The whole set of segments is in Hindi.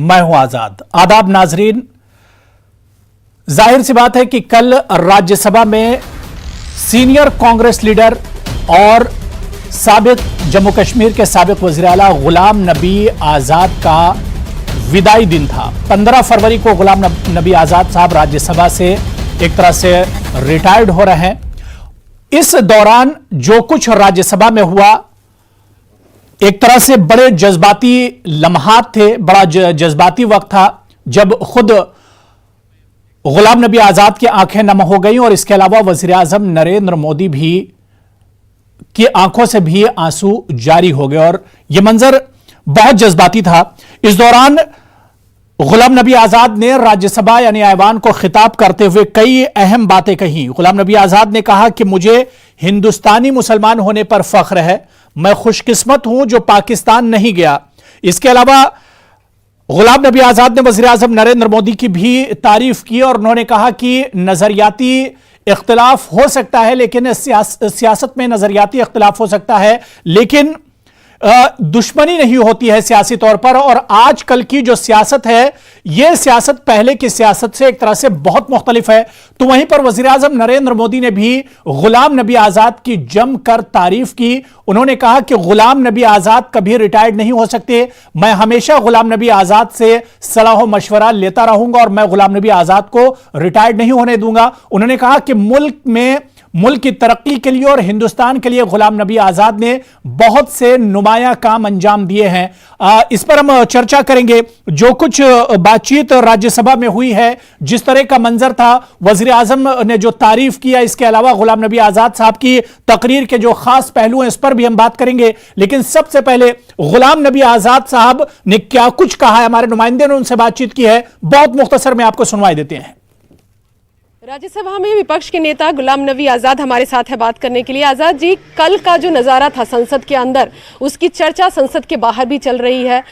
मैं हूं आजाद। आदाब नाजरीन, जाहिर सी बात है कि कल राज्यसभा में सीनियर कांग्रेस लीडर और साबिक जम्मू कश्मीर के साबिक वज़ीर आला गुलाम नबी आजाद का विदाई दिन था। 15 फरवरी को गुलाम नबी आजाद साहब राज्यसभा से एक तरह से रिटायर्ड हो रहे हैं। इस दौरान जो कुछ राज्यसभा में हुआ, एक तरह से बड़े जज्बाती लम्हात थे, बड़ा जज्बाती वक्त था जब खुद गुलाम नबी आजाद की आंखें नम हो गई और इसके अलावा वजीर आजम नरेंद्र मोदी भी की आंखों से भी आंसू जारी हो गए और यह मंजर बहुत जज्बाती था। इस दौरान गुलाम नबी आजाद ने राज्यसभा यानी ऐवान को खिताब करते हुए कई अहम बातें कही। गुलाम नबी आजाद ने कहा कि मुझे हिंदुस्तानी मुसलमान होने पर फख्र है, मैं खुशकिस्मत हूं जो पाकिस्तान नहीं गया। इसके अलावा गुलाम नबी आजाद ने वज़ीर आज़म नरेंद्र मोदी की भी तारीफ की और उन्होंने कहा कि नजरियाती इख्तिलाफ हो सकता है, लेकिन सियासत में नजरियाती इख्तिलाफ हो सकता है, लेकिन दुश्मनी नहीं होती है सियासी तौर पर। और आजकल की जो सियासत है, यह सियासत पहले की सियासत से एक तरह से बहुत मुख्तलिफ है। तो वहीं पर वज़ीर आज़म नरेंद्र मोदी ने भी गुलाम नबी आजाद की जमकर तारीफ की। उन्होंने कहा कि गुलाम नबी आजाद कभी रिटायर्ड नहीं हो सकते, मैं हमेशा गुलाम नबी आजाद से सलाह मशवरा लेता रहूंगा और मैं गुलाम नबी आजाद को रिटायर्ड नहीं होने दूंगा। उन्होंने कहा कि मुल्क की तरक्की के लिए और हिंदुस्तान के लिए गुलाम नबी आजाद ने बहुत से नुमाया काम अंजाम दिए हैं। इस पर हम चर्चा करेंगे। जो कुछ बातचीत राज्यसभा में हुई है, जिस तरह का मंजर था, वजीर आजम ने जो तारीफ किया, इसके अलावा गुलाम नबी आजाद साहब की तकरीर के जो खास पहलू हैं, इस पर भी हम बात करेंगे। लेकिन सबसे पहले गुलाम नबी आजाद साहब ने क्या कुछ कहा है, हमारे नुमाइंदे ने उनसे बातचीत की है, बहुत मुख्तसर में आपको सुनवाई देते हैं। राज्यसभा में विपक्ष के नेता गुलाम नबी आजाद हमारे साथ है बात करने के लिए। आजाद जी, कल का जो नज़ारा था संसद के अंदर, उसकी चर्चा संसद के बाहर भी चल रही है।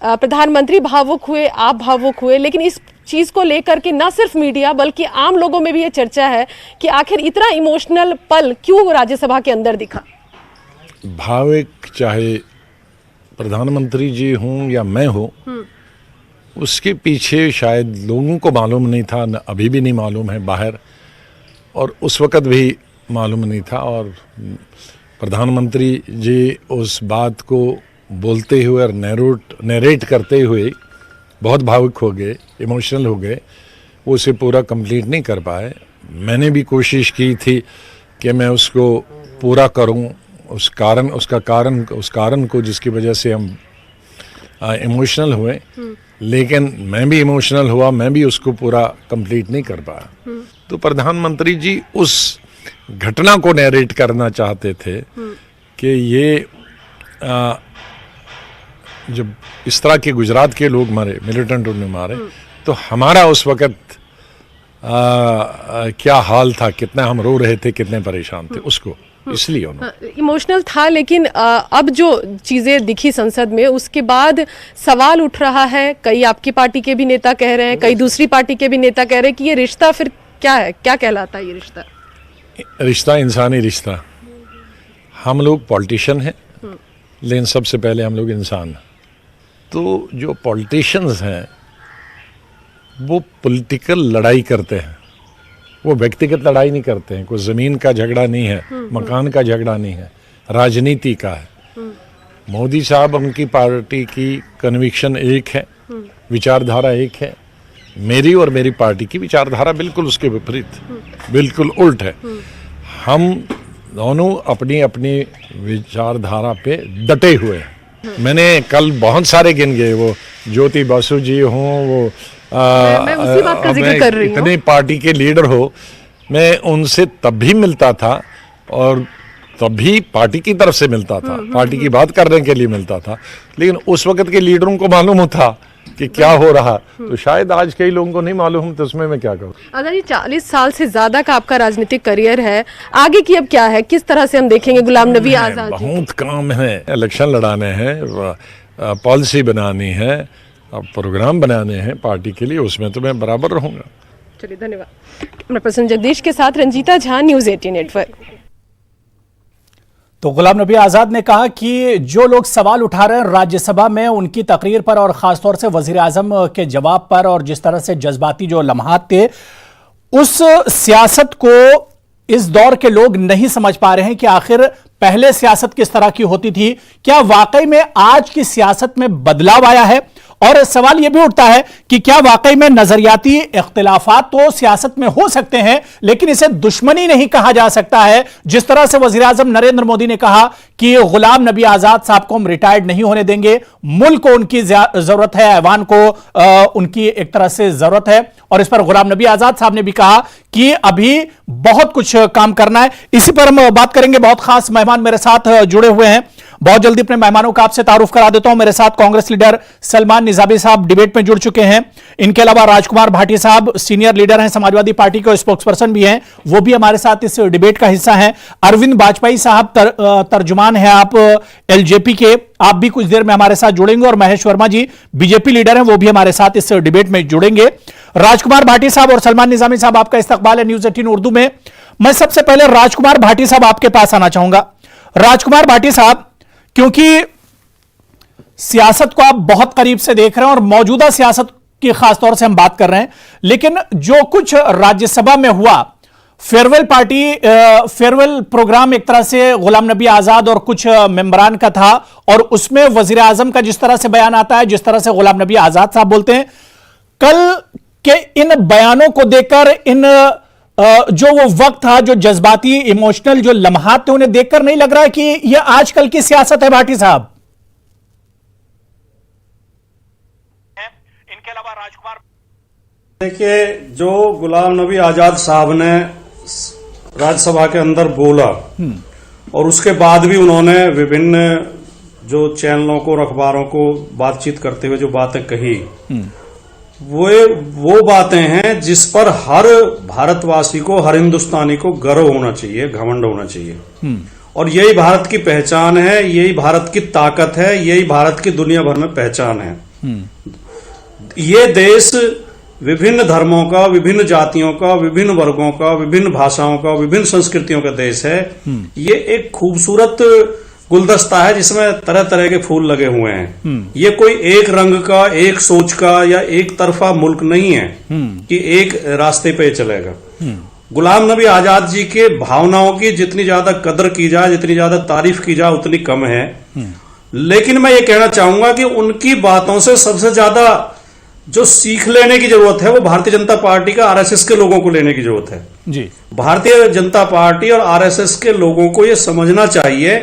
प्रधानमंत्री भावुक हुए, आप भावुक हुए, लेकिन इस चीज़ को लेकर के न सिर्फ मीडिया बल्कि आम लोगों में भी ये चर्चा है कि आखिर इतना इमोशनल पल क्यों राज्यसभा के अंदर दिखा। भावुक चाहे प्रधानमंत्री जी हों या मैं हूँ, उसके पीछे शायद लोगों को मालूम नहीं था, न अभी भी नहीं मालूम है बाहर, और उस वक़्त भी मालूम नहीं था। और प्रधानमंत्री जी उस बात को बोलते हुए और नरेट करते हुए बहुत भावुक हो गए, इमोशनल हो गए, वो उसे पूरा कंप्लीट नहीं कर पाए। मैंने भी कोशिश की थी कि मैं उसको पूरा करूं, उस कारण को जिसकी वजह से हम इमोशनल हुए, लेकिन मैं भी इमोशनल हुआ, मैं भी उसको पूरा कंप्लीट नहीं कर पाया। तो प्रधानमंत्री जी उस घटना को नरेट करना चाहते थे कि ये जब इस तरह के गुजरात के लोग मरे, मिलिटेंट उन्हें मारे, तो हमारा उस वक़्त क्या हाल था, कितना हम रो रहे थे, कितने परेशान थे, उसको इसलिए इमोशनल था। लेकिन अब जो चीज़ें दिखी संसद में, उसके बाद सवाल उठ रहा है, कई आपकी पार्टी के भी नेता कह रहे हैं, कई दूसरी पार्टी के भी नेता कह रहे हैं कि ये रिश्ता फिर क्या है, क्या कहलाता है ये रिश्ता? रिश्ता इंसानी रिश्ता। हम लोग पॉलिटिशियन हैं, लेकिन सबसे पहले हम लोग इंसान हैं। तो जो पॉलिटिशियंस हैं वो पॉलिटिकल लड़ाई करते हैं, वो व्यक्तिगत लड़ाई नहीं करते हैं। कोई ज़मीन का झगड़ा नहीं है, मकान का झगड़ा नहीं है, राजनीति का है। मोदी साहब, उनकी पार्टी की कन्विक्शन एक है, विचारधारा एक है। मेरी और मेरी पार्टी की विचारधारा बिल्कुल उसके विपरीत, बिल्कुल उल्ट है। हम दोनों अपनी अपनी विचारधारा पे डटे हुए हैं। मैंने कल बहुत सारे गिन गए, वो ज्योति बासु जी हों, वो मैं उसी बात का जिक्र कर रही हूं। इतने पार्टी के लीडर हो, मैं उनसे तब भी मिलता था और तब भी पार्टी की तरफ से मिलता था, पार्टी की बात करने के लिए मिलता था। लेकिन उस वक्त के लीडरों को मालूम था कि क्या हो रहा, तो शायद आज कई लोगों को नहीं मालूम, तो उसमें मैं क्या करूं। आजाद जी, 40 साल से ज्यादा का आपका राजनीतिक करियर है, आगे की अब क्या है, किस तरह से हम देखेंगे गुलाम नबी आजाद? बहुत काम है, इलेक्शन लड़ाने हैं, पॉलिसी बनानी है, प्रोग्राम बनाने हैं पार्टी के लिए, उसमें तो मैं बराबर रहूंगा। चलिए, धन्यवाद। कैमरा पर्सन जगदीश के साथ रंजीता झा, न्यूज़ 18 नेटवर्क। तो गुलाम नबी आजाद ने कहा कि जो लोग सवाल उठा रहे हैं राज्यसभा में उनकी तकरीर पर और खासतौर से वजीर आजम के जवाब पर और जिस तरह से जज्बाती जो लम्हात थे, उस सियासत को इस दौर के लोग नहीं समझ पा रहे हैं कि आखिर पहले सियासत किस तरह की होती थी। क्या वाकई में आज की सियासत में बदलाव आया है? और सवाल यह भी उठता है कि क्या वाकई में नजरियाती इख्तिलाफात तो सियासत में हो सकते हैं, लेकिन इसे दुश्मनी नहीं कहा जा सकता है। जिस तरह से वजीर आजम नरेंद्र मोदी ने कहा कि गुलाम नबी आजाद साहब को हम रिटायर्ड नहीं होने देंगे, मुल्क को उनकी जरूरत है, ऐवान को उनकी एक तरह से जरूरत है। और इस पर गुलाम नबी आजाद साहब ने भी कहा कि अभी बहुत कुछ काम करना है। इसी पर हम बात करेंगे। बहुत खास मेहमान मेरे साथ जुड़े हुए हैं। बहुत जल्दी अपने मेहमानों का आपसे तारुफ करा देता हूं। मेरे साथ कांग्रेस लीडर सलमान निजामी साहब डिबेट में जुड़ चुके हैं। इनके अलावा राजकुमार भाटी साहब सीनियर लीडर हैं, समाजवादी पार्टी के स्पोक्सपर्सन भी हैं, वो भी हमारे साथ इस डिबेट का हिस्सा हैं। अरविंद वाजपेयी साहब तर्जुमान हैं आप एलजेपी के, आप भी कुछ देर में हमारे साथ जुड़ेंगे। और महेश वर्मा जी बीजेपी लीडर हैं, वो भी हमारे साथ इस डिबेट में जुड़ेंगे। राजकुमार भाटी साहब और सलमान निजामी साहब, आपका इस्तकबाल है न्यूज़ 18 उर्दू में। मैं सबसे पहले राजकुमार भाटी साहब आपके पास आना चाहूंगा। राजकुमार भाटी साहब, क्योंकि सियासत को आप बहुत करीब से देख रहे हैं और मौजूदा सियासत की खासतौर से हम बात कर रहे हैं, लेकिन जो कुछ राज्यसभा में हुआ, फेयरवेल प्रोग्राम एक तरह से गुलाम नबी आजाद और कुछ मेंबरान का था, और उसमें वजीर आजम का जिस तरह से बयान आता है, जिस तरह से गुलाम नबी आजाद साहब बोलते हैं, कल के इन बयानों को देखकर, इन जो वो वक्त था, जो जज्बाती इमोशनल जो लम्हात थे, उन्हें देखकर नहीं लग रहा है कि यह आजकल की सियासत है भाटी साहब? इनके अलावा राजकुमार, देखिए, जो गुलाम नबी आजाद साहब ने राज्यसभा के अंदर बोला और उसके बाद भी उन्होंने विभिन्न जो चैनलों को और अखबारों को बातचीत करते हुए जो बातें कही, वो बातें हैं जिस पर हर भारतवासी को, हर हिंदुस्तानी को गर्व होना चाहिए, घमंड होना चाहिए। और यही भारत की पहचान है, यही भारत की ताकत है, यही भारत की दुनिया भर में पहचान है। ये देश विभिन्न धर्मों का, विभिन्न जातियों का, विभिन्न वर्गों का, विभिन्न भाषाओं का, विभिन्न संस्कृतियों का देश है। ये एक खूबसूरत गुलदस्ता है जिसमें तरह तरह के फूल लगे हुए हैं। ये कोई एक रंग का, एक सोच का या एक तरफा मुल्क नहीं है कि एक रास्ते पे चलेगा। गुलाम नबी आजाद जी के भावनाओं की जितनी ज्यादा कदर की जाए, जितनी ज्यादा तारीफ की जाए, उतनी कम है। लेकिन मैं ये कहना चाहूंगा कि उनकी बातों से सबसे ज्यादा जो सीख लेने की जरूरत है वो भारतीय जनता पार्टी का, आरएसएस के लोगों को लेने की जरूरत है जी। भारतीय जनता पार्टी और आरएसएस के लोगों को ये समझना चाहिए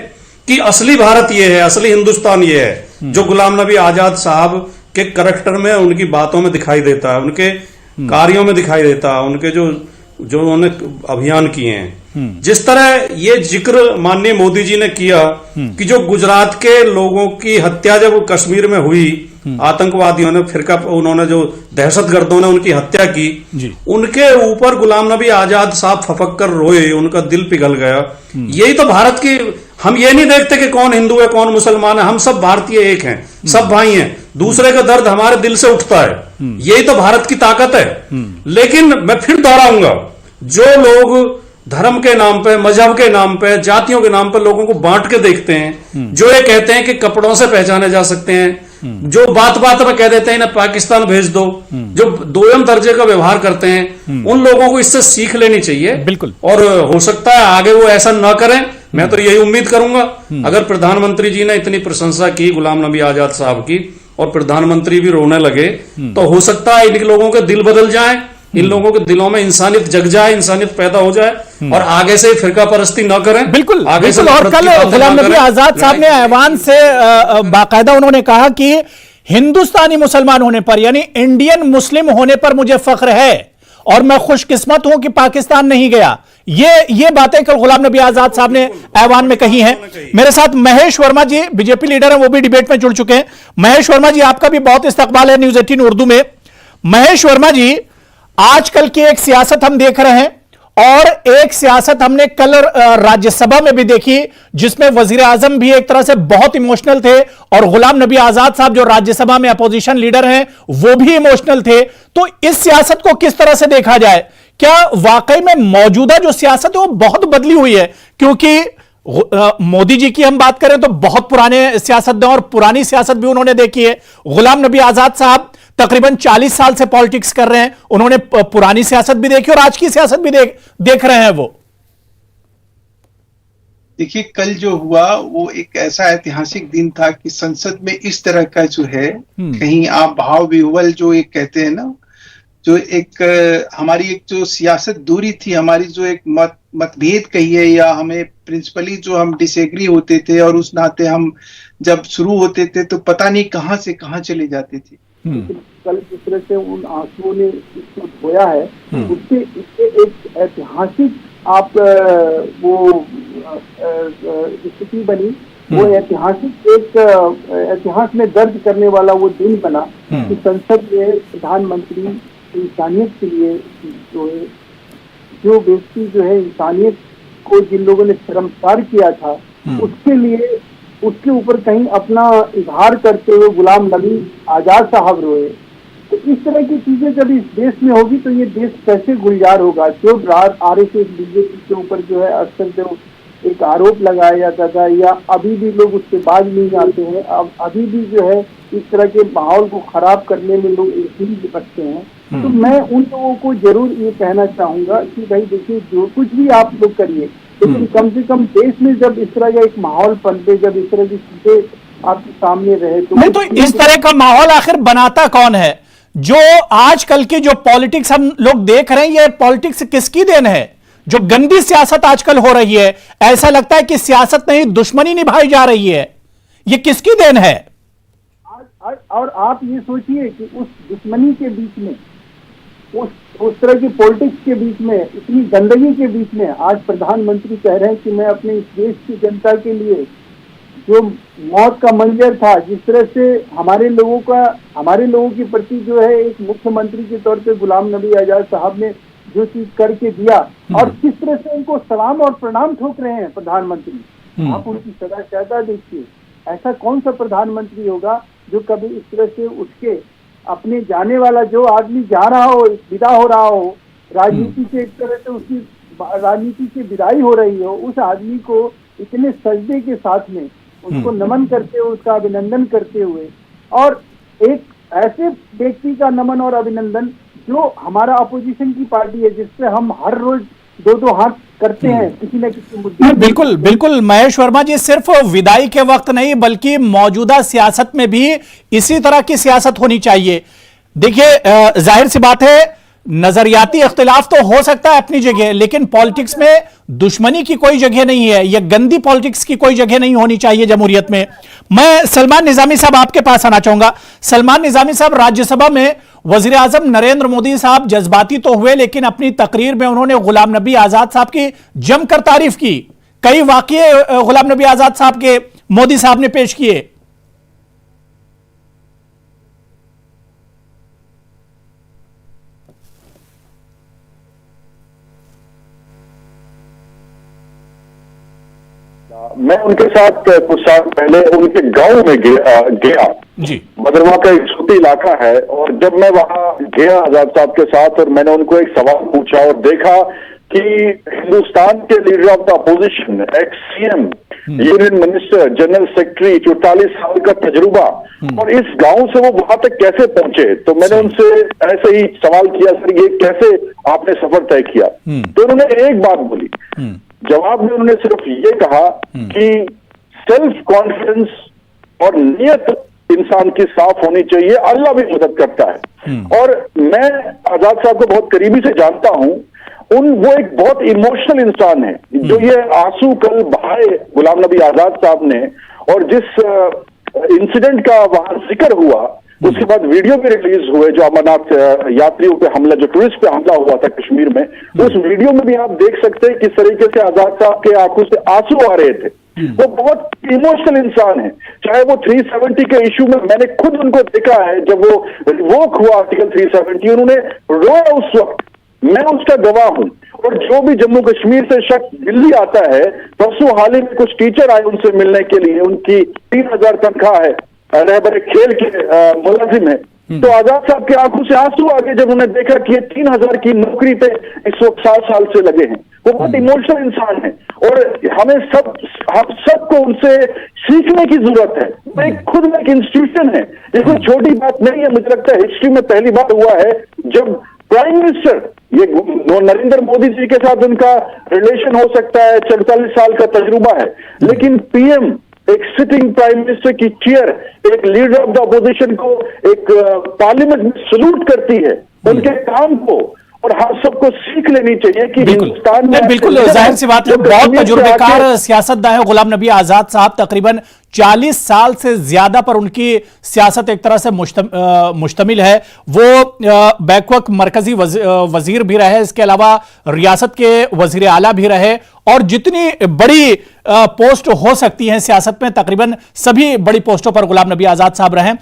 कि असली भारत ये है, असली हिंदुस्तान ये है जो गुलाम नबी आजाद साहब के करैक्टर में, उनकी बातों में दिखाई देता है, उनके कार्यों में दिखाई देता है, उनके जो उन्होंने अभियान किए हैं। जिस तरह ये जिक्र माननीय मोदी जी ने किया कि जो गुजरात के लोगों की हत्या जब कश्मीर में हुई, आतंकवादियों ने, उन्होंने जो दहशतगर्दों ने उनकी हत्या की, उनके ऊपर गुलाम नबी आजाद साहब फपक कर रोए, उनका दिल पिघल गया। यही तो भारत की, हम ये नहीं देखते कि कौन हिंदू है कौन मुसलमान है, हम सब भारतीय एक हैं, सब भाई हैं, दूसरे का दर्द हमारे दिल से उठता है। यही तो भारत की ताकत है। लेकिन मैं फिर दोहराऊंगा, जो लोग धर्म के नाम पे, मजहब के नाम पे, जातियों के नाम पे लोगों को बांट के देखते हैं, जो ये कहते हैं कि कपड़ों से पहचाने जा सकते हैं, जो बात बात में कह देते हैं ना पाकिस्तान भेज दो, जो दोयम दर्जे का व्यवहार करते हैं, उन लोगों को इससे सीख लेनी चाहिए। बिल्कुल। और हो सकता है आगे वो ऐसा न करें, मैं तो यही उम्मीद करूंगा। अगर प्रधानमंत्री जी ने इतनी प्रशंसा की गुलाम नबी आजाद साहब की और प्रधानमंत्री भी रोने लगे, तो हो सकता है इन लोगों के दिल बदल जाए, इन लोगों के दिलों में इंसानियत जग जाए, इंसानियत पैदा हो जाए और आगे से फिरका परस्ती न करें। बिल्कुल, आगे से। और कल गुलाम नबी आजाद साहब ने ऐवान से बाकायदा उन्होंने कहा कि हिंदुस्तानी मुसलमान होने पर, यानी इंडियन मुस्लिम होने पर मुझे फख्र है और मैं खुशकिस्मत हूं कि पाकिस्तान नहीं गया। ये बातें कल गुलाम नबी आजाद साहब ने ऐवान में कही हैं। मेरे साथ महेश वर्मा जी बीजेपी लीडर हैं, वो भी डिबेट में जुड़ चुके हैं। महेश वर्मा जी, आपका भी बहुत इस्तकबाल है न्यूज़ 18 उर्दू में। महेश वर्मा जी, आजकल की एक सियासत हम देख रहे हैं और एक सियासत हमने कल राज्यसभा में भी देखी जिसमें वजीर आजम भी एक तरह से बहुत इमोशनल थे और गुलाम नबी आजाद साहब जो राज्यसभा में अपोजिशन लीडर हैं वो भी इमोशनल थे। तो इस सियासत को किस तरह से देखा जाए? क्या वाकई में मौजूदा जो सियासत है वो बहुत बदली हुई है? क्योंकि मोदी जी की हम बात करें तो बहुत पुराने सियासतदान और पुरानी सियासत भी उन्होंने देखी है। गुलाम नबी आजाद साहब तकरीबन 40 साल से पॉलिटिक्स कर रहे हैं, उन्होंने पुरानी सियासत भी देखी और आज की सियासत भी देख रहे हैं वो। देखिए, कल जो हुआ वो एक ऐसा ऐतिहासिक दिन था कि संसद में इस तरह का जो है, कहीं आप भाव विह्वल जो एक कहते हैं ना, जो एक हमारी एक जो सियासत दूरी थी, हमारी जो एक मतभेद कहिए या हमें प्रिंसिपली जो हम डिसएग्री होते थे और उस नाते हम जब शुरू होते थे तो पता नहीं कहां से कहां चले जाते थे। कल जिस तरह से उन आंसुओं ने इसको धोया है, उससे एक ऐतिहासिक आप वो स्थिति बनी, वो ऐतिहासिक एक इतिहास में दर्ज करने वाला वो दिन बना कि संसद में प्रधानमंत्री इंसानियत के लिए जो व्यक्ति जो है इंसानियत को जिन लोगों ने शर्मसार किया था, उसके लिए उसके ऊपर कहीं अपना इजहार करते हुए गुलाम नबी आजाद साहब रोए। तो इस तरह की चीजें जब इस देश में होगी तो ये देश कैसे गुलजार होगा। जो आरएसएस बीजेपी के ऊपर जो है अक्सर जो एक आरोप लगाया जाता था, या अभी भी लोग उससे बाज नहीं आते हैं, अब अभी भी जो है इस तरह के माहौल को खराब करने में लोग एक ही निपटते हैं। तो मैं उन लोगों को जरूर ये कहना चाहूंगा कि भाई देखिए, जो कुछ भी आप लोग करिए, लेकिन कम से कम देश में जब इस तरह का एक माहौल पनपे, जब इस तरह की चीजें आपके सामने रहे तो नहीं, तो इस तरह का माहौल आखिर बनाता कौन है? जो आजकल की जो पॉलिटिक्स हम लोग देख रहे हैं, ये पॉलिटिक्स किसकी देन है? जो गंदी सियासत आजकल हो रही है, ऐसा लगता है कि सियासत नहीं दुश्मनी निभाई जा रही है, ये किसकी देन है? और आप ये सोचिए कि उस दुश्मनी के बीच में, उस तरह की पॉलिटिक्स के बीच में, इतनी गंदगी के बीच में आज प्रधानमंत्री कह रहे हैं कि मैं अपने इस देश की जनता के लिए जो मौत का मंजर था, जिस तरह से हमारे लोगों के प्रति जो है एक मुख्यमंत्री के तौर पे गुलाम नबी आजाद साहब ने जो चीज करके दिया, और किस तरह से उनको सलाम और प्रणाम ठोक रहे हैं प्रधानमंत्री। आप उनकी सदाचारता देखिए, ऐसा कौन सा प्रधानमंत्री होगा जो कभी इस तरह से उठ के अपने जाने वाला जो आदमी जा रहा हो, विदा हो रहा हो, राजनीति से एक तरह से उसकी राजनीति से विदाई हो रही हो, उस आदमी को इतने सजदे के साथ में उसको नमन करते हुए, उसका अभिनंदन करते हुए, और एक ऐसे व्यक्ति का नमन और अभिनंदन जो हमारा अपोजिशन की पार्टी है, जिससे हम हर रोज दो हाथ करते हैं किसी न किसी मुद्दे। बिल्कुल बिल्कुल महेश वर्मा जी, सिर्फ विदाई के वक्त नहीं बल्कि मौजूदा सियासत में भी इसी तरह की सियासत होनी चाहिए। देखिए, जाहिर सी बात है नजरियाती इख्तिलाफ तो हो सकता है अपनी जगह, लेकिन पॉलिटिक्स में दुश्मनी की कोई जगह नहीं है, यह गंदी पॉलिटिक्स की कोई जगह नहीं होनी चाहिए जमहूरियत में। मैं सलमान निजामी साहब आपके पास आना चाहूंगा। सलमान निजामी साहब, राज्यसभा में वजीर आजम नरेंद्र मोदी साहब जज्बाती तो हुए, लेकिन अपनी तकरीर में उन्होंने गुलाम नबी आजाद साहब की जमकर तारीफ की। कई वाकये गुलाम नबी आजाद साहब के मोदी साहब ने पेश किए। मैं उनके साथ कुछ साल पहले उनके गांव में गया जी। भद्रवा का एक छोटी इलाका है, और जब मैं वहां गया आजाद साहब के साथ और मैंने उनको एक सवाल पूछा और देखा कि हिंदुस्तान के leader of the opposition, ex CM, union minister, general secretary, 44 साल का तजुर्बा, और इस गांव से वो वहां तक कैसे पहुंचे। तो मैंने उनसे ऐसे ही सवाल किया, सर ये कैसे आपने सफर तय किया? तो उन्होंने एक बात बोली, जवाब में उन्होंने सिर्फ ये कहा कि सेल्फ कॉन्फिडेंस और नियत इंसान की साफ होनी चाहिए, अल्लाह भी मदद करता है। और मैं आजाद साहब को बहुत करीबी से जानता हूं, वो एक बहुत इमोशनल इंसान है। जो ये आंसू कल बहाए गुलाम नबी आजाद साहब ने, और जिस इंसिडेंट का वहां जिक्र हुआ, उसके बाद वीडियो भी रिलीज हुए जो अमरनाथ यात्रियों पे हमला, जो टूरिस्ट पे हमला हुआ था कश्मीर में, उस वीडियो में भी आप देख सकते हैं किस तरीके से आजाद साहब के आंखों से आंसू आ रहे थे। वो बहुत इमोशनल इंसान है। चाहे वो 370 के इशू में, मैंने खुद उनको देखा है जब वो रिवोक हुआ आर्टिकल 370, उन्होंने रोया उस वक्त, मैं उसका गवाह हूं। और जो भी जम्मू कश्मीर से शख्स दिल्ली आता है, परसों हाल ही में कुछ टीचर आए उनसे मिलने के लिए, उनकी 3000 तनख्वाह है, रहबर खेल के मुलाजिम है, तो आजाद साहब की आंखों से आंसू आ गए जब उन्होंने देखा कि ये 3000 की नौकरी पे इस वक्त 7 साल से लगे हैं। वो बहुत इमोशनल इंसान है। और हम सबको उनसे सीखने की जरूरत है। वो एक खुद में एक इंस्टीट्यूशन है, ये कोई छोटी बात नहीं है। मुझे लगता है हिस्ट्री में पहली बार हुआ है जब प्राइम मिनिस्टर, ये नरेंद्र मोदी जी के साथ उनका रिलेशन हो सकता है, 44 साल का तजुर्बा है, लेकिन पीएम एक सिटिंग प्राइम मिनिस्टर की चेयर एक लीडर ऑफ द अपोजिशन को एक पार्लियामेंट में सल्यूट करती है उनके काम को, और हम सबको सीख लेनी चाहिए कि हिंदुस्तान में बिल्कुल जाहिर सी बात है, बहुत तजुर्बेकार सियासतदान है गुलाम नबी आजाद साहब। तकरीबन 40 साल से ज्यादा पर उनकी सियासत एक तरह से मुश्तमिल है। वो बैकवक्त मरकजी वजीर भी रहे, इसके अलावा रियासत के वजीर आला भी रहे, और जितनी बड़ी पोस्ट हो सकती है सियासत में तकरीबन सभी बड़ी पोस्टों पर गुलाम नबी आजाद साहब रहे।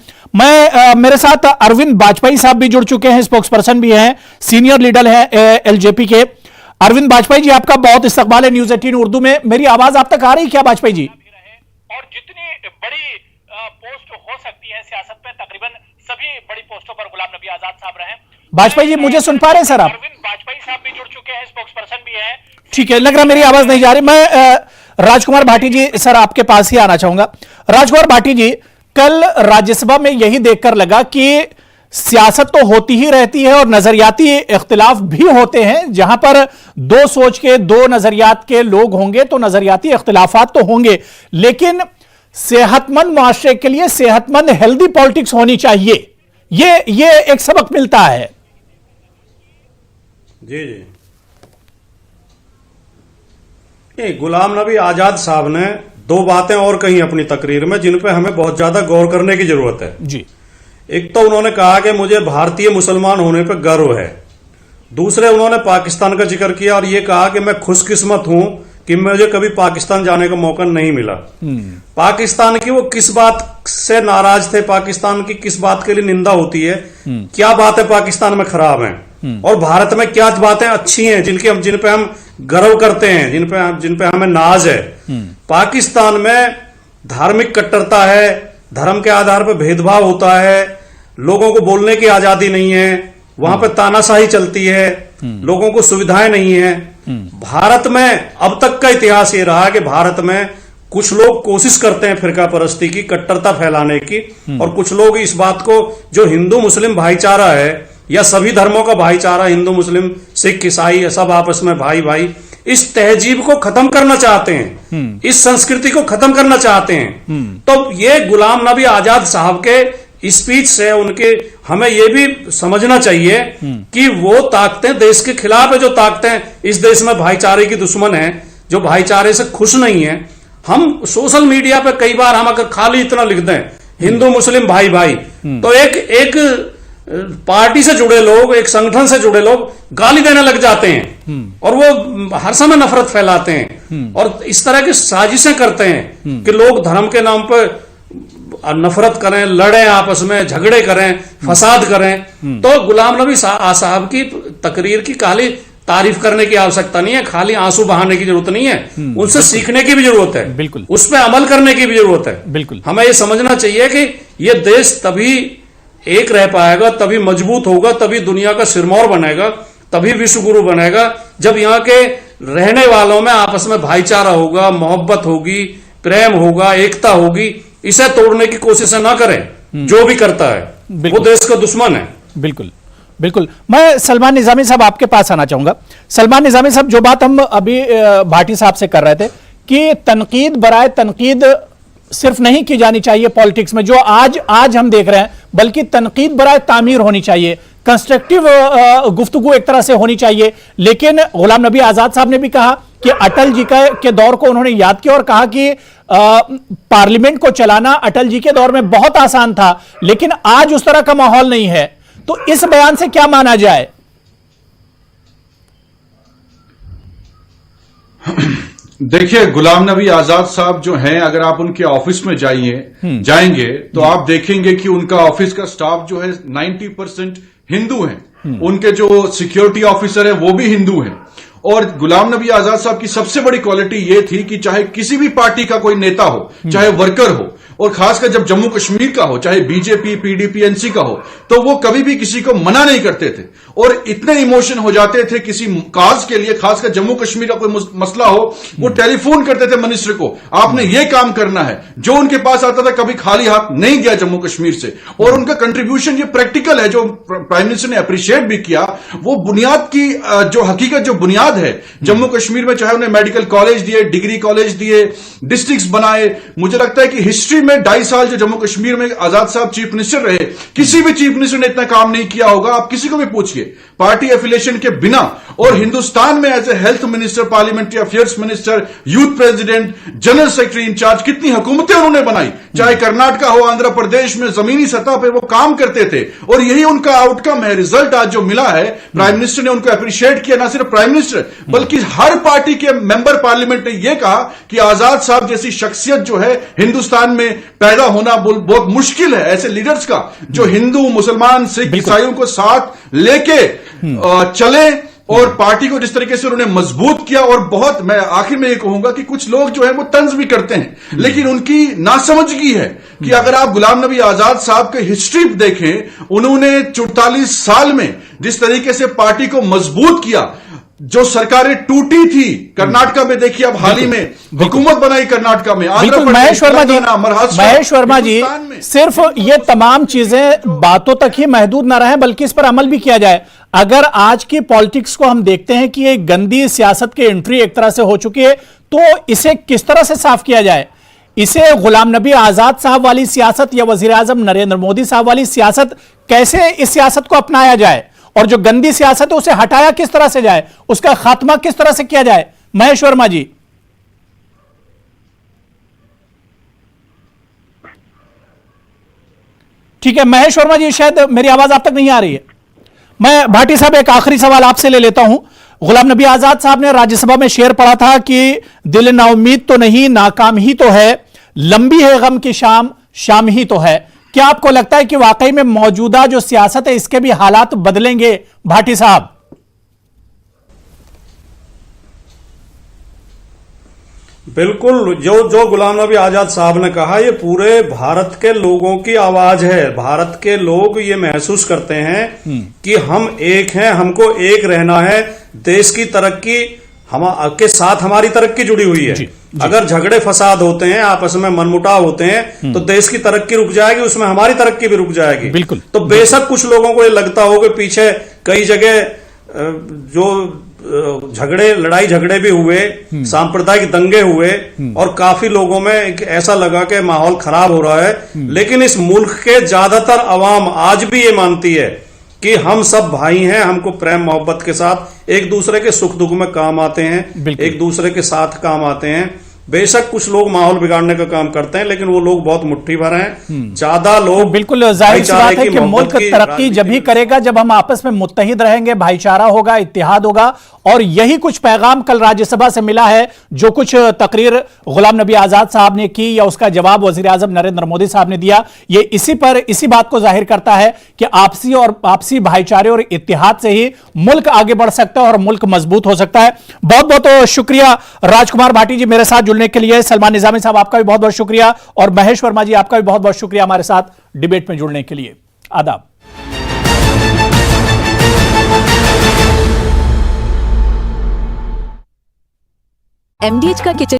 मेरे साथ अरविंद बाजपेयी साहब भी जुड़ चुके हैं, स्पोक्स पर्सन भी हैं, सीनियर लीडर हैं एलजेपी के। अरविंद बाजपेयी जी, आपका बहुत इस्तकबाल है न्यूज 18 उर्दू में। मेरी आवाज आप तक आ रही क्या बाजपेयी जी? और जितनी बड़ी पोस्ट हो सकती है सियासत में तकरीबन सभी बड़ी पोस्टों पर गुलाम नबी आजाद साहब रहे। बाजपेयी जी, मुझे सुन पा रहे हैं सर आप? अरविंद बाजपेयी साहब भी जुड़ चुके हैं, स्पोक्स पर्सन भी हैं। ठीक है, लग रहा मेरी आवाज नहीं जा रही। मैं राजकुमार भाटी जी सर आपके पास ही आना चाहूंगा। राजकुमार भाटी जी, कल राज्यसभा में यही देखकर लगा कि सियासत तो होती ही रहती है और नजरियाती इख्तिलाफ भी होते हैं। जहां पर दो सोच के, दो नजरियात के लोग होंगे तो नजरियाती इख्तिलाफात तो होंगे, लेकिन सेहतमंद मुआशरे के लिए सेहतमंद हेल्दी पॉलिटिक्स होनी चाहिए। ये एक सबक मिलता है। जी जी, ये गुलाम नबी आजाद साहब ने दो बातें और कही अपनी तकरीर में जिन पे हमें बहुत ज्यादा गौर करने की जरूरत है जी। एक तो उन्होंने कहा कि मुझे भारतीय मुसलमान होने पर गर्व है। दूसरे उन्होंने पाकिस्तान का जिक्र किया और ये कहा कि मैं खुशकिस्मत हूं कि मुझे कभी पाकिस्तान जाने का मौका नहीं मिला। पाकिस्तान की वो किस बात से नाराज थे, पाकिस्तान की किस बात के लिए निंदा होती है, क्या बातें पाकिस्तान में खराब हैं और भारत में क्या बातें अच्छी हैं जिन पे हम गर्व करते हैं, जिन पे हमें नाज है। पाकिस्तान में धार्मिक कट्टरता है, धर्म के आधार पर भेदभाव होता है, लोगों को बोलने की आजादी नहीं है, वहां पे तानाशाही चलती है, लोगों को सुविधाएं नहीं है। भारत में अब तक का इतिहास ये रहा कि भारत में कुछ लोग कोशिश करते हैं फिरका परस्ती की, कट्टरता फैलाने की, और कुछ लोग इस बात को जो हिंदू मुस्लिम भाईचारा है या सभी धर्मों का भाईचारा, हिंदू मुस्लिम सिख ईसाई सब आपस में भाई भाई, इस तहजीब को खत्म करना चाहते हैं, इस संस्कृति को खत्म करना चाहते हैं। तो ये गुलाम नबी आजाद साहब के स्पीच से उनके हमें ये भी समझना चाहिए कि वो ताकतें देश के खिलाफ है, जो ताकतें इस देश में भाईचारे की दुश्मन है, जो भाईचारे से खुश नहीं है। हम सोशल मीडिया पे कई बार हम अगर खाली इतना लिख दें हिंदू मुस्लिम भाई भाई, तो एक पार्टी से जुड़े लोग, एक संगठन से जुड़े लोग गाली देने लग जाते हैं और वो हर समय नफरत फैलाते हैं और इस तरह की साजिशें करते हैं कि लोग धर्म के नाम पर नफरत करें, लड़ें, आपस में झगड़े करें, फसाद करें। तो गुलाम नबी साहब की तकरीर की खाली तारीफ करने की आवश्यकता नहीं है, खाली आंसू बहाने की जरूरत नहीं है, उनसे सीखने की भी जरूरत है, बिल्कुल उस पर अमल करने की भी जरूरत है। बिल्कुल हमें ये समझना चाहिए कि ये देश तभी एक रह पाएगा, तभी मजबूत होगा, तभी दुनिया का सिरमौर बनेगा, तभी विश्व गुरु बनेगा, जब यहाँ के रहने वालों में आपस में भाईचारा होगा, मोहब्बत होगी, प्रेम होगा, एकता होगी। इसे तोड़ने की कोशिश ना करें, जो भी करता है वो देश का दुश्मन है। बिल्कुल बिल्कुल। मैं सलमान निजामी साहब आपके पास आना चाहूंगा। सलमान निजामी साहब, जो बात हम अभी भाटी साहब से कर रहे थे कि तनकीद बराए तनकीद सिर्फ नहीं की जानी चाहिए पॉलिटिक्स में, जो आज हम देख रहे हैं, बल्कि तनकीद बराए तामीर होनी चाहिए, कंस्ट्रक्टिव गुफ्तगू एक तरह से होनी चाहिए। लेकिन गुलाम नबी आजाद साहब ने भी कहा कि अटल जी के दौर को उन्होंने याद किया और कहा कि पार्लियामेंट को चलाना अटल जी के दौर में बहुत आसान था, लेकिन आज उस तरह का माहौल नहीं है। तो इस बयान से क्या माना जाए? देखिए, गुलाम नबी आजाद साहब जो हैं, अगर आप उनके ऑफिस में जाएंगे तो आप देखेंगे कि उनका ऑफिस का स्टाफ जो है 90% हिंदू हैं। उनके जो सिक्योरिटी ऑफिसर हैं वो भी हिंदू हैं। और गुलाम नबी आजाद साहब की सबसे बड़ी क्वालिटी ये थी कि चाहे किसी भी पार्टी का कोई नेता हो, चाहे वर्कर हो, और खासकर जब जम्मू कश्मीर का हो, चाहे बीजेपी, पीडीपी, एनसी का हो, तो वो कभी भी किसी को मना नहीं करते थे और इतने इमोशन हो जाते थे किसी काज के लिए, खासकर जम्मू कश्मीर का कोई मसला हो, वो टेलीफोन करते थे मिनिस्टर को, आपने ये काम करना है। जो उनके पास आता था कभी खाली हाथ नहीं गया जम्मू कश्मीर से। और उनका कंट्रीब्यूशन ये प्रैक्टिकल है, जो प्राइम मिनिस्टर ने अप्रिशिएट भी किया, वो बुनियाद की जो हकीकत, जो बुनियाद है जम्मू कश्मीर में, चाहे उन्हें मेडिकल कॉलेज दिए, डिग्री कॉलेज दिए, डिस्ट्रिक्ट्स बनाए। मुझे लगता है कि हिस्ट्री में 2.5 साल जो जम्मू कश्मीर में आजाद साहब चीफ मिनिस्टर रहे, किसी भी चीफ मिनिस्टर ने इतना काम नहीं किया होगा। आप किसी को भी पूछिए, पार्टी एफिलिएशन के बिना। और हिंदुस्तान में as a health minister, parliamentary affairs minister, youth president, general secretary incharge, कितनी हुकूमतें उन्होंने बनाई, चाहे कर्नाटक हो, आंध्र प्रदेश में जमीनी सतह पर वो काम करते थे और यही उनका आउटकम है, रिजल्ट आज जो मिला है। प्राइम मिनिस्टर ने उनको अप्रिशिएट किया, ना सिर्फ प्राइम मिनिस्टर बल्कि हर पार्टी के मेंबर पार्लियामेंट ने यह कहा कि आजाद साहब जैसी शख्सियत जो है हिंदुस्तान में पैदा होना बहुत मुश्किल है। ऐसे लीडर्स का जो हिंदू, मुसलमान, सिख, ईसाइयों को साथ लेके चले और पार्टी को जिस तरीके से उन्होंने मजबूत किया। और बहुत, मैं आखिर में ये कहूंगा कि कुछ लोग जो है वो तंज भी करते हैं, लेकिन उनकी नासमझगी है कि अगर आप गुलाम नबी आजाद साहब की हिस्ट्री देखें, उन्होंने 44 साल में जिस तरीके से पार्टी को मजबूत किया, जो सरकारें टूटी थी, कर्नाटक में देखिए, अब हाल ही में हुकूमत बनाई कर्नाटक में, महेश वर्मा जी, सिर्फ ये तमाम चीजें बातों तक ही महदूद न रहे बल्कि इस पर अमल भी किया जाए। अगर आज की पॉलिटिक्स को हम देखते हैं कि एक गंदी सियासत की एंट्री एक तरह से हो चुकी है, तो इसे किस तरह से साफ किया जाए? इसे गुलाम नबी आजाद साहब वाली सियासत या वजीर आजम नरेंद्र मोदी साहब वाली सियासत, कैसे इस सियासत को अपनाया जाए और जो गंदी सियासत है उसे हटाया किस तरह से जाए, उसका खात्मा किस तरह से किया जाए? महेश वर्मा जी। ठीक है महेश वर्मा जी, शायद मेरी आवाज आप तक नहीं आ रही है। मैं भाटी साहब एक आखिरी सवाल आपसे ले लेता हूं। गुलाम नबी आजाद साहब ने राज्यसभा में शेर पढ़ा था कि दिल नाउमीद तो नहीं, नाकाम ही तो है, लंबी है गम की शाम, शाम ही तो है। क्या आपको लगता है कि वाकई में मौजूदा जो सियासत है इसके भी हालात बदलेंगे भाटी साहब? बिल्कुल, जो गुलाम नबी आजाद साहब ने कहा, ये पूरे भारत के लोगों की आवाज है। भारत के लोग ये महसूस करते हैं कि हम एक हैं, हमको एक रहना है। देश की तरक्की के साथ हमारी तरक्की जुड़ी हुई है। अगर झगड़े फसाद होते हैं, आपस में मनमुटाव होते हैं, तो देश की तरक्की रुक जाएगी, उसमें हमारी तरक्की भी रुक जाएगी। बिल्कुल। तो बेशक कुछ लोगों को ये लगता हो कि पीछे कई जगह जो झगड़े, लड़ाई झगड़े भी हुए, सांप्रदायिक दंगे हुए और काफी लोगों में ऐसा लगा कि माहौल खराब हो रहा है, लेकिन इस मुल्क के ज्यादातर अवाम आज भी ये मानती है कि हम सब भाई हैं, हमको प्रेम मोहब्बत के साथ एक दूसरे के सुख दुख में काम आते हैं, एक दूसरे के साथ काम आते हैं। बेशक कुछ लोग माहौल बिगाड़ने का काम करते हैं, लेकिन वो लोग बहुत मुट्ठी भर हैं। ज्यादा लोग, बिल्कुल जाहिर सी बात है कि मुल्क तरक्की जब ही करेगा जब हम आपस में मुत्तहिद रहेंगे, भाईचारा होगा, इत्तेहाद होगा। और यही कुछ पैगाम कल राज्यसभा से मिला है। जो कुछ तकरीर गुलाम नबी आजाद साहब ने की या उसका जवाब वजीर आजम नरेंद्र मोदी साहब ने दिया, ये इसी बात को जाहिर करता है कि आपसी भाईचारे और इत्तेहाद से ही मुल्क आगे बढ़ सकता है और मुल्क मजबूत हो सकता है। बहुत बहुत शुक्रिया राजकुमार भाटी जी मेरे साथ जुड़ने के लिए। सलमान निजामी साहब आपका भी बहुत बहुत शुक्रिया और महेश वर्मा जी आपका भी बहुत बहुत शुक्रिया हमारे साथ डिबेट में जुड़ने के लिए। आदाब। MDH का किचन